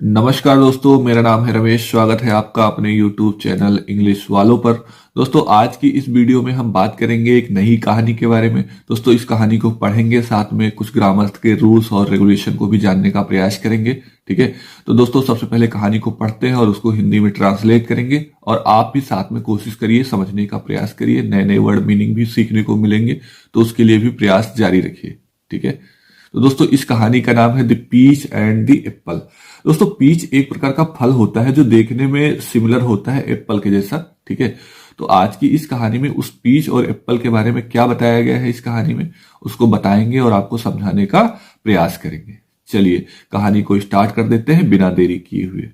नमस्कार दोस्तों, मेरा नाम है रमेश। स्वागत है आपका अपने YouTube चैनल इंग्लिश वालों पर। दोस्तों, आज की इस वीडियो में हम बात करेंगे एक नई कहानी के बारे में। दोस्तों, इस कहानी को पढ़ेंगे, साथ में कुछ ग्रामर के रूल्स और रेगुलेशन को भी जानने का प्रयास करेंगे। ठीक है, तो दोस्तों सबसे पहले कहानी को पढ़ते हैं और उसको हिंदी में ट्रांसलेट करेंगे, और आप भी साथ में कोशिश करिए, समझने का प्रयास करिए। नए नए वर्ड मीनिंग भी सीखने को मिलेंगे, तो उसके लिए भी प्रयास जारी रखिए। ठीक है, तो दोस्तों इस कहानी का नाम है the peach and the apple. दोस्तों, पीच एक प्रकार का फल होता है जो देखने में सिमिलर होता है एप्पल के जैसा। ठीक है, तो आज की इस कहानी में उस पीच और एप्पल के बारे में क्या बताया गया है इस कहानी में, उसको बताएंगे और आपको समझाने का प्रयास करेंगे। चलिए कहानी को स्टार्ट कर देते हैं बिना देरी किए हुए।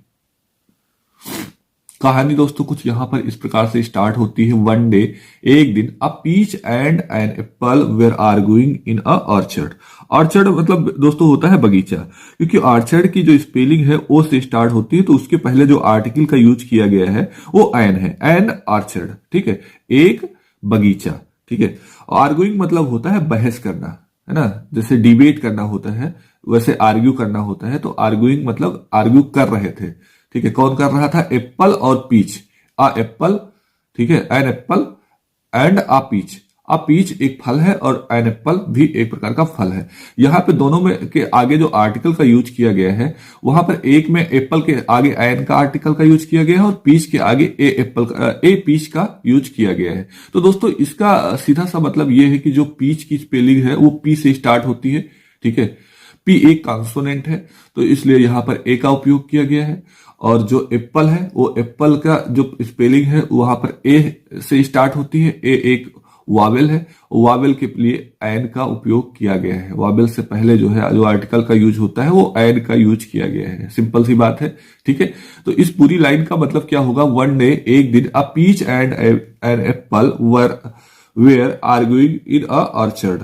कहानी दोस्तों कुछ यहां पर इस प्रकार से स्टार्ट होती है। वन डे, एक दिन, a peach and an apple were arguing in a orchard. Orchard मतलब दोस्तों होता है बगीचा, क्योंकि ऑर्चर्ड की जो स्पेलिंग है ओ से स्टार्ट होती है, तो उसके पहले जो आर्टिकल का यूज किया गया है वो एन है, एन ऑर्चर्ड। ठीक है, एक बगीचा। ठीक है, आर्गुइंग मतलब होता है बहस करना, है ना, जैसे डिबेट करना होता है वैसे आर्ग्यू करना होता है। तो आर्ग्यूइंग मतलब आर्ग्यू कर रहे थे। ठीक है, कौन कर रहा था? एप्पल और पीच। अ एप्पल, ठीक है, an apple and a peach. A peach एक फल है और एन एप्पल भी एक प्रकार का फल है। यहां पे दोनों में के आगे जो आर्टिकल का यूज किया गया है, वहां पर एक में एप्पल के आगे एन का आर्टिकल का यूज किया गया है और पीच के आगे ए पीच का यूज किया गया है। तो दोस्तों इसका सीधा सा मतलब यह है कि जो पीच की स्पेलिंग है वो पी से स्टार्ट होती है। ठीक है, पी एक कॉन्सोनेंट है, तो इसलिए यहां पर ए का उपयोग किया गया है। और जो एप्पल है वो एप्पल का जो स्पेलिंग है वहां पर ए से स्टार्ट होती है। ए एक वावेल है, वावेल के लिए एन का उपयोग किया गया है। वावेल से पहले जो है जो आर्टिकल का यूज होता है वो एन का यूज किया गया है। सिंपल सी बात है। ठीक है, तो इस पूरी लाइन का मतलब क्या होगा? वन डे, एक दिन, a peach and an apple were arguing in a orchard.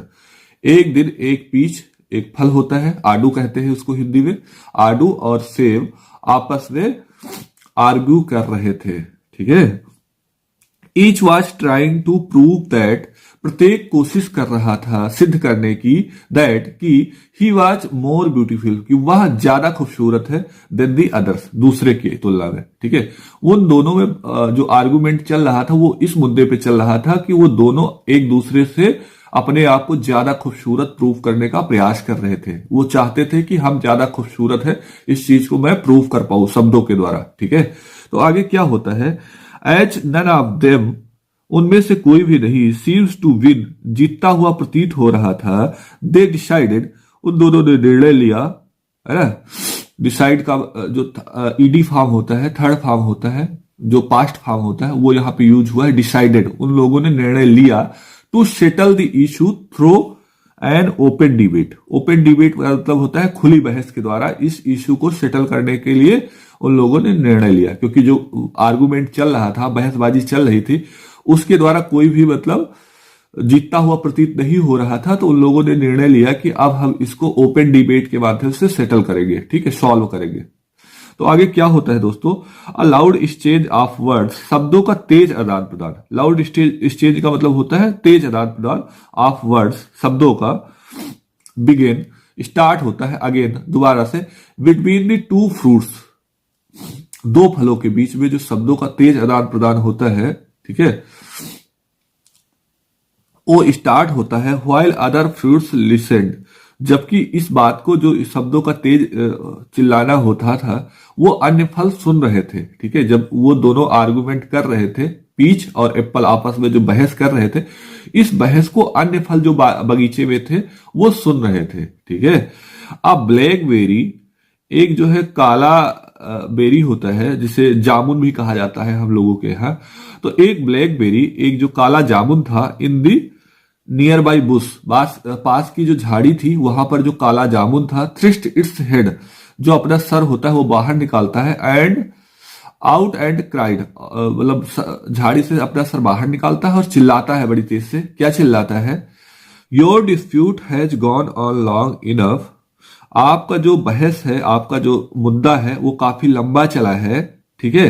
एक दिन एक पीच एक फल होता है, आडू कहते हैं उसको हिंदी में। आडू और सेब आपस में आर्ग्यू कर रहे थे। ठीक है, each was trying to prove that, प्रत्येक कोशिश कर रहा था सिद्ध करने की, दैट कि ही वॉज मोर ब्यूटीफुल, कि वह ज्यादा खूबसूरत है, देन दी अदर्स, दूसरे की तुलना में। ठीक है, उन दोनों में जो आर्गुमेंट चल रहा था वो इस मुद्दे पे चल रहा था कि वो दोनों एक दूसरे से अपने आप को ज्यादा खूबसूरत प्रूव करने का प्रयास कर रहे थे। वो चाहते थे कि हम ज्यादा खूबसूरत है, इस चीज को मैं प्रूव कर पाऊं शब्दों के द्वारा। ठीक है, तो आगे क्या होता है? एज नन ऑफ देम, उनमें से कोई भी नहीं, सीम्स टू विन, जीतता हुआ प्रतीत हो रहा था। दे डिसाइडेड, उन दोनों ने निर्णय लिया, है ना। डिसाइड का जो ईडी फॉर्म होता है, थर्ड फॉर्म होता है, जो पास्ट फॉर्म होता है, वो यहां पे यूज हुआ है डिसाइडेड। उन लोगों ने निर्णय लिया to settle the issue through an open debate. Open debate का मतलब होता है खुली बहस के द्वारा इस इशू को सेटल करने के लिए उन लोगों ने निर्णय लिया, क्योंकि जो आर्गुमेंट चल रहा था, बहसबाजी चल रही थी, उसके द्वारा कोई भी मतलब जीतता हुआ प्रतीत नहीं हो रहा था। तो उन लोगों ने निर्णय लिया कि अब हम इसको ओपन डिबेट के माध्यम से सेटल करेंगे। ठीक है, सॉल्व करेंगे। तो आगे क्या होता है दोस्तों? A loud exchange of words, शब्दों का तेज आदान प्रदान। लाउड एक्सचेंज का मतलब होता है तेज आदान प्रदान ऑफ वर्ड्स, शब्दों का। बिगेन स्टार्ट होता है अगेन, दोबारा से, बिटवीन द टू फ्रूट्स, दो फलों के बीच में जो शब्दों का तेज आदान प्रदान होता है, ठीक है, वो स्टार्ट होता है व्हाइल अदर फ्रूट्स लिसेंड, जबकि इस बात को जो शब्दों का तेज चिल्लाना होता था वो अन्य फल सुन रहे थे। ठीक है, जब वो दोनों आर्गुमेंट कर रहे थे, पीच और एप्पल आपस में जो बहस कर रहे थे, इस बहस को अन्य फल जो बगीचे में थे वो सुन रहे थे। ठीक है, अब ब्लैकबेरी, एक जो है काला बेरी होता है जिसे जामुन भी कहा जाता है हम लोगों के यहाँ। तो एक ब्लैकबेरी, एक जो काला जामुन था, इन दी नियर बाई बुश, पास की जो झाड़ी थी वहां पर जो काला जामुन था, थ्रिस्ट इट्स हेड, जो अपना सर होता है वो बाहर निकालता है, एंड आउट एंड क्राइड, मतलब झाड़ी से अपना सर बाहर निकालता है और चिल्लाता है बड़ी तेज से। क्या चिल्लाता है? Your dispute has gone on long enough, आपका जो बहस है, आपका जो मुद्दा है वो काफी लंबा चला है। ठीक है,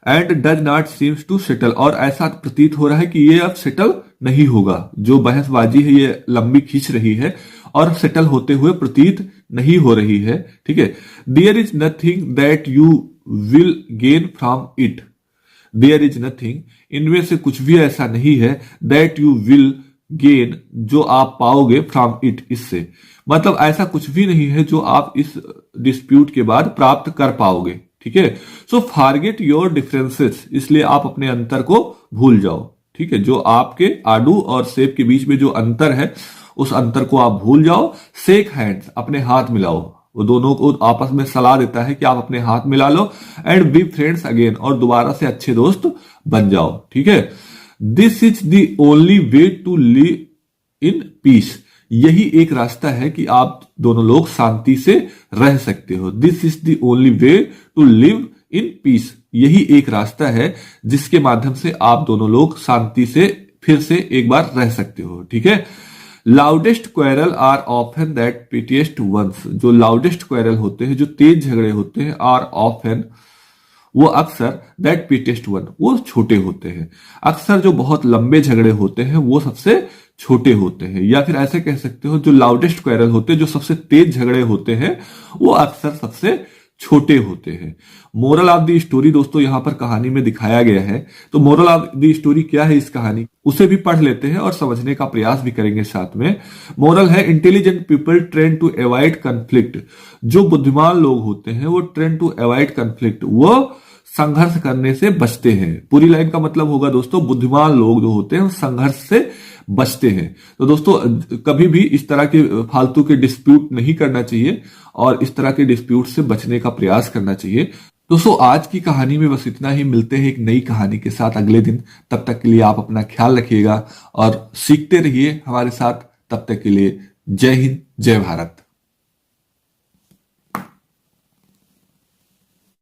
and does not seems to settle, और ऐसा प्रतीत हो रहा है कि ये अब सेटल नहीं होगा। जो बहसबाजी है ये लंबी खींच रही है और सेटल होते हुए प्रतीत नहीं हो रही है, ठीक है। There is nothing that you will gain from it, there is nothing, इनमें से कुछ भी ऐसा नहीं है, दैट यू विल गेन, जो आप पाओगे, फ्रॉम इट, इससे, मतलब ऐसा कुछ भी नहीं है जो आप इस डिस्प्यूट के बाद प्राप्त कर पाओगे, ठीक है। सो फॉरगेट योर डिफरेंसेस, इसलिए आप अपने अंतर को भूल जाओ, ठीक है। जो आपके आडू और सेब के बीच में जो अंतर है उस अंतर को आप भूल जाओ। शेक हैंड्स, अपने हाथ मिलाओ, वो दोनों को आपस में सलाह देता है कि आप अपने हाथ मिला लो, एंड बी फ्रेंड्स अगेन, और दोबारा से अच्छे दोस्त बन जाओ, ठीक है। This is the only way to live in peace, यही एक रास्ता है कि आप दोनों लोग शांति से रह सकते हो। This is the only way to live in peace, यही एक रास्ता है जिसके माध्यम से आप दोनों लोग शांति से फिर से एक बार रह सकते हो, ठीक है। Loudest quarrel are often that pettiest ones, जो लाउडेस्ट क्वेरल होते हैं, जो तेज झगड़े होते हैं, आर ऑफन, वो अक्सर दैट पिटेस्ट वन, वो छोटे होते हैं। अक्सर जो बहुत लंबे झगड़े होते हैं वो सबसे छोटे होते हैं, या फिर ऐसे कह सकते हो जो लाउडेस्ट क्वेरल होते हैं, जो सबसे तेज झगड़े होते हैं, वो अक्सर सबसे छोटे होते हैं। मोरल ऑफ द स्टोरी दोस्तों यहां पर कहानी में दिखाया गया है, तो मोरल ऑफ द स्टोरी क्या है इस कहानी, उसे भी पढ़ लेते हैं और समझने का प्रयास भी करेंगे साथ में। मोरल है, intelligent people train to avoid conflict, जो बुद्धिमान लोग होते हैं वो ट्रेन टू अवॉइड कन्फ्लिक्ट, वो संघर्ष करने से बचते हैं। पूरी लाइन का मतलब होगा दोस्तों, बुद्धिमान लोग जो होते हैं वो संघर्ष से बचते हैं। तो दोस्तों कभी भी इस तरह के फालतू के डिस्प्यूट नहीं करना चाहिए और इस तरह के डिस्प्यूट से बचने का प्रयास करना चाहिए। दोस्तों आज की कहानी में बस इतना ही, मिलते हैं एक नई कहानी के साथ अगले दिन। तब तक के लिए आप अपना ख्याल रखिएगा और सीखते रहिए हमारे साथ। तब तक के लिए जय हिंद, जय भारत।